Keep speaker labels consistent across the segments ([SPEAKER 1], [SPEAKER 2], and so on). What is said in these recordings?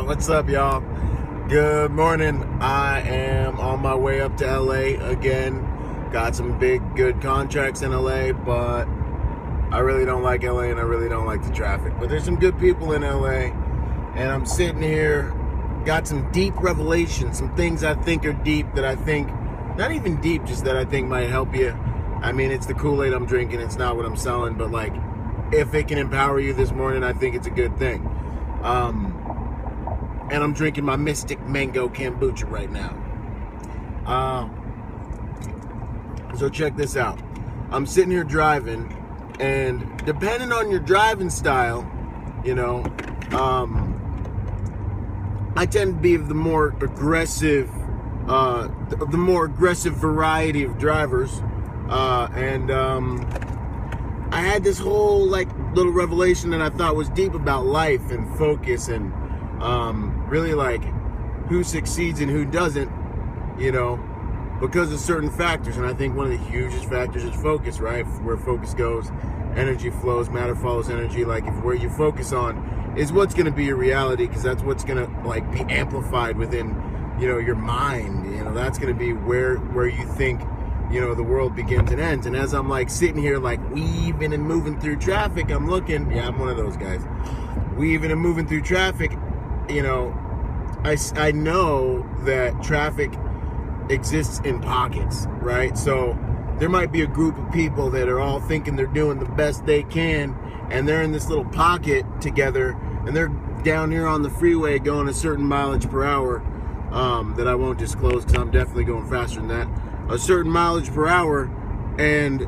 [SPEAKER 1] What's up, y'all? Good morning. I am on my way up to LA again. Got some big, good contracts in LA, but I really don't like LA and I really don't like the traffic. But there's some good people in LA, and I'm sitting here, got some deep revelations, some things I think are deep that I think, not even deep, just that I think might help you. I mean, it's the Kool-Aid I'm drinking, it's not what I'm selling, but like, if it can empower you this morning, I think it's a good thing. And I'm drinking my Mystic Mango Kombucha right now. So check this out. I'm sitting here driving, and depending on your driving style, you know, I tend to be of the more aggressive variety of drivers. I had this whole like little revelation that I thought was deep about life and focus and really like who succeeds and who doesn't, you know, because of certain factors. And I think one of the hugest factors is focus, right? Where focus goes, energy flows, matter follows energy. Like if where you focus on is what's going to be your reality, because that's what's going to like be amplified within, you know, your mind. You know, that's going to be where you think, you know, the world begins and ends. And as I'm like sitting here like weaving and moving through traffic, I'm looking, yeah, I'm one of those guys, weaving and moving through traffic, you know, I know that traffic exists in pockets, right? So there might be a group of people that are all thinking they're doing the best they can, and they're in this little pocket together, and they're down here on the freeway going a certain mileage per hour, that I won't disclose because I'm definitely going faster than that, a certain mileage per hour, and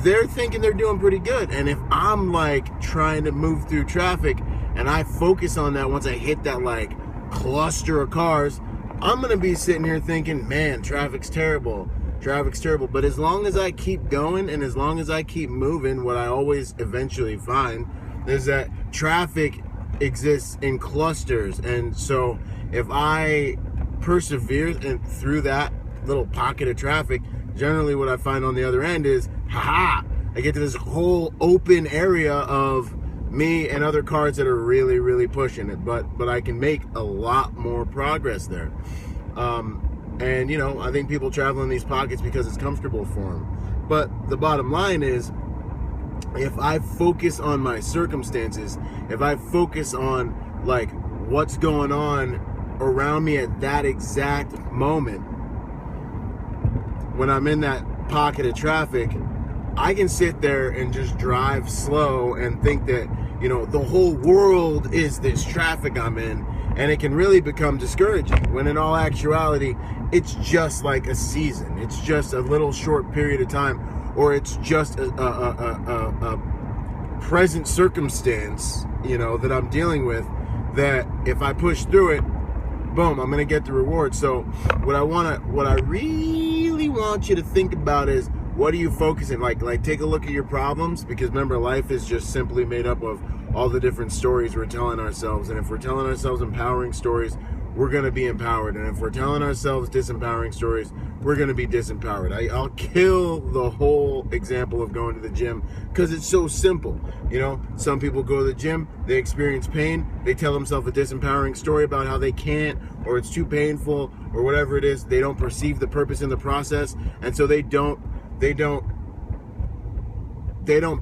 [SPEAKER 1] they're thinking they're doing pretty good. And if I'm like trying to move through traffic and I focus on that, once I hit that like cluster of cars, I'm gonna be sitting here thinking, man, traffic's terrible. But as long as I keep going and as long as I keep moving, what I always eventually find is that traffic exists in clusters. And so if I persevere through that little pocket of traffic, generally what I find on the other end is, I get to this whole open area of me and other cars that are really, really pushing it, but I can make a lot more progress there. And you know, I think people travel in these pockets because it's comfortable for them. But the bottom line is, if I focus on my circumstances, if I focus on like what's going on around me at that exact moment, when I'm in that pocket of traffic, I can sit there and just drive slow and think that, you know, the whole world is this traffic I'm in, and it can really become discouraging, when in all actuality, it's just like a season. It's just a little short period of time, or it's just a present circumstance, you know, that I'm dealing with, that if I push through it, boom, I'm gonna get the reward. So what I really want you to think about is, what are you focusing? Like take a look at your problems, because remember, life is just simply made up of all the different stories we're telling ourselves. And if we're telling ourselves empowering stories, we're going to be empowered. And if we're telling ourselves disempowering stories, we're going to be disempowered. I'll kill the whole example of going to the gym, because it's so simple. You know, some people go to the gym, they experience pain, they tell themselves a disempowering story about how they can't, or it's too painful, or whatever it is. They don't perceive the purpose in the process, and so they don't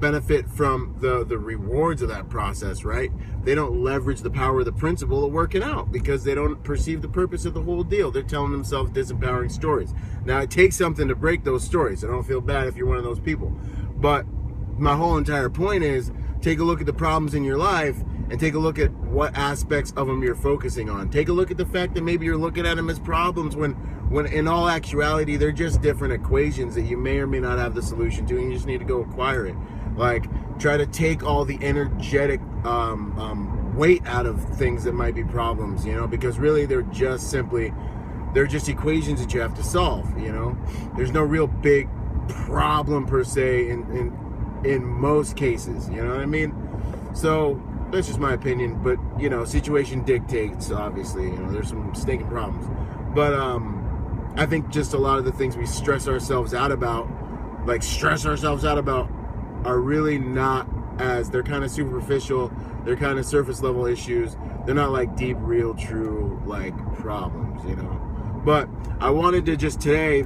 [SPEAKER 1] benefit from the rewards of that process, right? They don't leverage the power of the principle of working out, because they don't perceive the purpose of the whole deal. They're telling themselves disempowering stories. Now, it takes something to break those stories. I don't feel bad if you're one of those people. But my whole entire point is, take a look at the problems in your life and take a look at what aspects of them you're focusing on. Take a look at the fact that maybe you're looking at them as problems when in all actuality, they're just different equations that you may or may not have the solution to, and you just need to go acquire it. Like, try to take all the energetic weight out of things that might be problems, you know, because really they're just equations that you have to solve, you know. There's no real big problem per se in most cases, you know what I mean? So that's just my opinion, but you know, situation dictates, obviously, you know, there's some stinking problems. But I think just a lot of the things we stress ourselves out about are really not as they're kind of superficial, they're kind of surface level issues. They're not like deep, real, true like problems, you know. But I wanted to just today,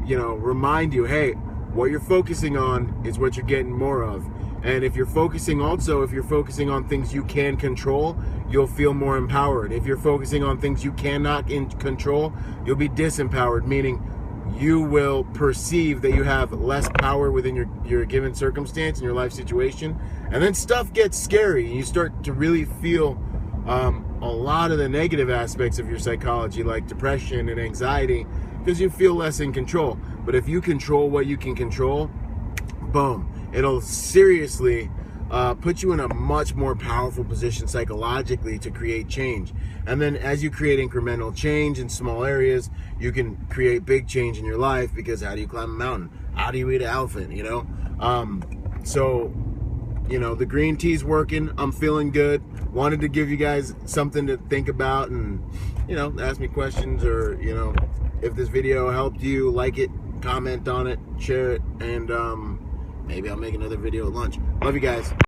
[SPEAKER 1] you know, remind you, hey, what you're focusing on is what you're getting more of. And if you're focusing on things you can control, you'll feel more empowered. If you're focusing on things you cannot control, you'll be disempowered, meaning you will perceive that you have less power within your given circumstance and your life situation. And then stuff gets scary and you start to really feel a lot of the negative aspects of your psychology, like depression and anxiety, because you feel less in control. But if you control what you can control, boom, it'll seriously put you in a much more powerful position psychologically to create change. And then as you create incremental change in small areas, you can create big change in your life, because how do you climb a mountain? How do you eat an elephant, you know? So, you know, the green tea's working. I'm feeling good. Wanted to give you guys something to think about and, you know, ask me questions, or, you know, if this video helped you, like it, comment on it, share it, and maybe I'll make another video at lunch. Love you guys.